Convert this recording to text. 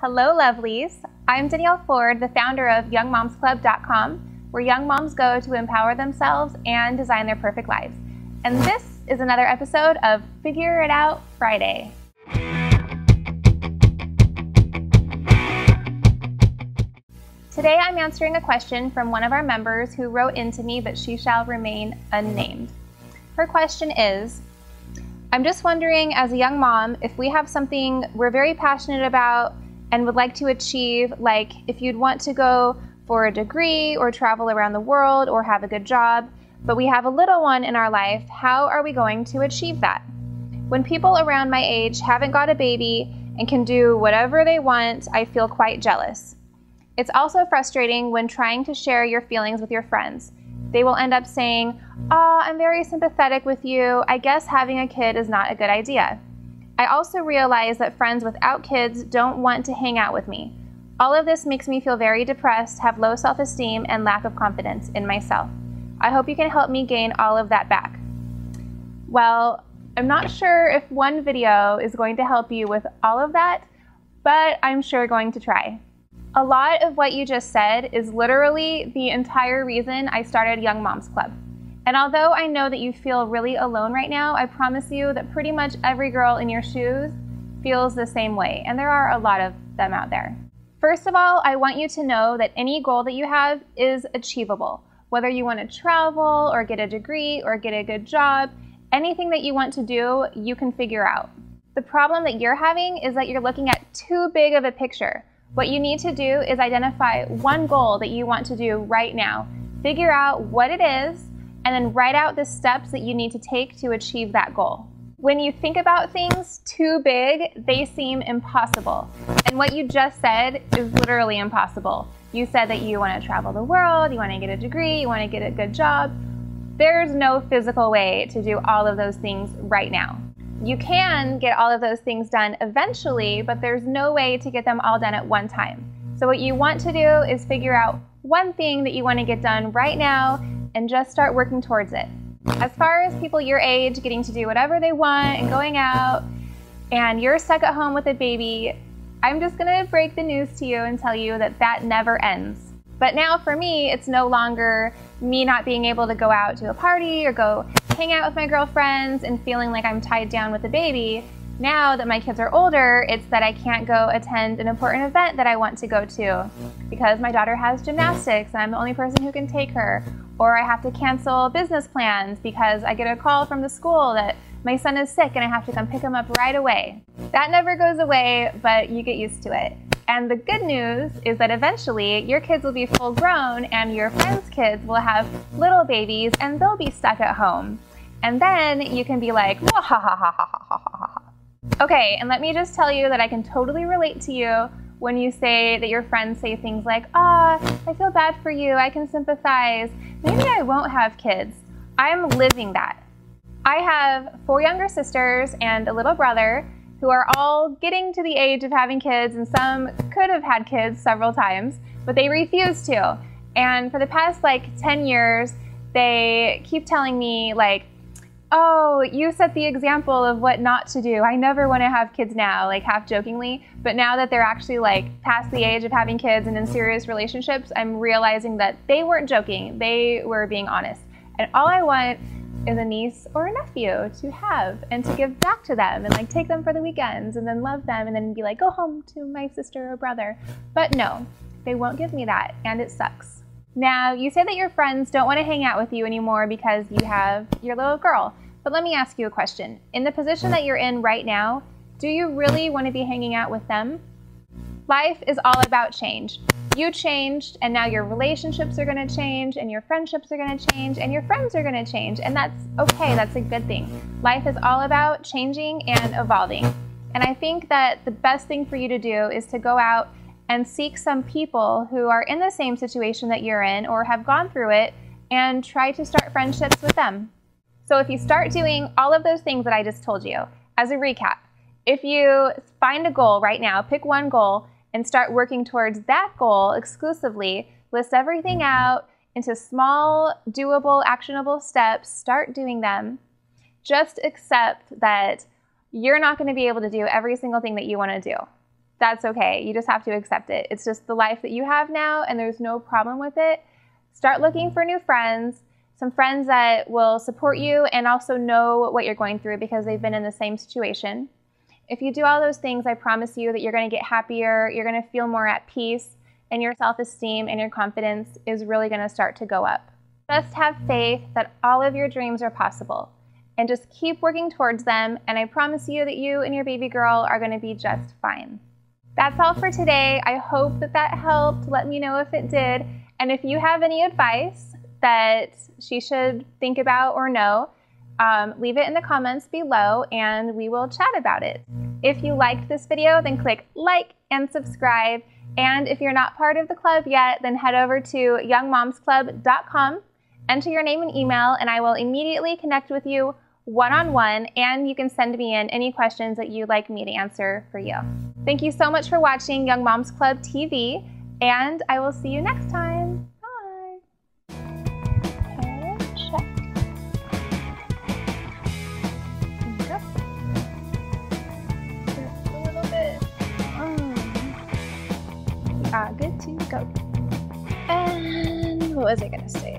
Hello, lovelies. I'm Danielle Ford, the founder of YoungMomsClub.com, where young moms go to empower themselves and design their perfect lives. And this is another episode of Figure It Out Friday. Today I'm answering a question from one of our members who wrote into me, but she shall remain unnamed. Her question is, I'm just wondering, as a young mom, if we have something we're very passionate about and would like to achieve, like if you'd want to go for a degree or travel around the world or have a good job, but we have a little one in our life, how are we going to achieve that? When people around my age haven't got a baby and can do whatever they want, I feel quite jealous. It's also frustrating when trying to share your feelings with your friends. They will end up saying, "Oh, I'm very sympathetic with you. I guess having a kid is not a good idea." I also realize that friends without kids don't want to hang out with me. All of this makes me feel very depressed, have low self-esteem, and lack of confidence in myself. I hope you can help me gain all of that back. Well, I'm not sure if one video is going to help you with all of that, but I'm sure going to try. A lot of what you just said is literally the entire reason I started Young Moms Club. And although I know that you feel really alone right now, I promise you that pretty much every girl in your shoes feels the same way, and there are a lot of them out there. First of all, I want you to know that any goal that you have is achievable. Whether you want to travel or get a degree or get a good job, anything that you want to do, you can figure out. The problem that you're having is that you're looking at too big of a picture. What you need to do is identify one goal that you want to do right now. Figure out what it is, and then write out the steps that you need to take to achieve that goal. When you think about things too big, they seem impossible. And what you just said is literally impossible. You said that you want to travel the world, you want to get a degree, you want to get a good job. There's no physical way to do all of those things right now. You can get all of those things done eventually, but there's no way to get them all done at one time. So what you want to do is figure out one thing that you want to get done right now and just start working towards it. As far as people your age getting to do whatever they want and going out, and you're stuck at home with a baby, I'm just gonna break the news to you and tell you that that never ends. But now for me, it's no longer me not being able to go out to a party or go hang out with my girlfriends and feeling like I'm tied down with a baby. Now that my kids are older, it's that I can't go attend an important event that I want to go to because my daughter has gymnastics and I'm the only person who can take her. Or I have to cancel business plans because I get a call from the school that my son is sick and I have to come pick him up right away. That never goes away, but you get used to it. And the good news is that eventually your kids will be full grown and your friends' kids will have little babies and they'll be stuck at home. And then you can be like, wah, ha, ha, ha, ha, ha, ha, ha, ha. Okay, and let me just tell you that I can totally relate to you when you say that your friends say things like, I feel bad for you, I can sympathize. Maybe I won't have kids. I'm living that. I have 4 younger sisters and a little brother who are all getting to the age of having kids, and some could have had kids several times, but they refuse to. And for the past 10 years, they keep telling me "Oh, you set the example of what not to do. I never want to have kids now," half jokingly. But now that they're actually past the age of having kids and in serious relationships, I'm realizing that they weren't joking. They were being honest. And all I want is a niece or a nephew to have and to give back to them and take them for the weekends and then love them and then be go home to my sister or brother. But no, they won't give me that, and it sucks. Now, you say that your friends don't want to hang out with you anymore because you have your little girl. But let me ask you a question. In the position that you're in right now, do you really want to be hanging out with them? Life is all about change. You changed, and now your relationships are going to change, and your friendships are going to change, and your friends are going to change. And that's okay. That's a good thing. Life is all about changing and evolving. And I think that the best thing for you to do is to go out and seek some people who are in the same situation that you're in or have gone through it and try to start friendships with them. So if you start doing all of those things that I just told you, as a recap, if you find a goal right now, pick one goal and start working towards that goal exclusively, list everything out into small, doable, actionable steps, start doing them. Just accept that you're not going to be able to do every single thing that you want to do. that's okay. You just have to accept it. It's just the life that you have now, and there's no problem with it. Start looking for new friends, some friends that will support you and also know what you're going through because they've been in the same situation. If you do all those things, I promise you that you're going to get happier, you're going to feel more at peace, and your self-esteem and your confidence is really going to start to go up. Just have faith that all of your dreams are possible, and just keep working towards them, and I promise you that you and your baby girl are going to be just fine. That's all for today. I hope that that helped. Let me know if it did. And if you have any advice that she should think about or know, leave it in the comments below and we will chat about it. If you liked this video, then click like and subscribe. And if you're not part of the club yet, then head over to youngmomsclub.com, enter your name and email, and I will immediately connect with you one-on-one, and you can send me in any questions that you'd like me to answer for you. Thank you so much for watching Young Moms Club TV, and I will see you next time. Bye. Okay, check. Yep. Just a little bit. We are good to go. And what was I gonna say?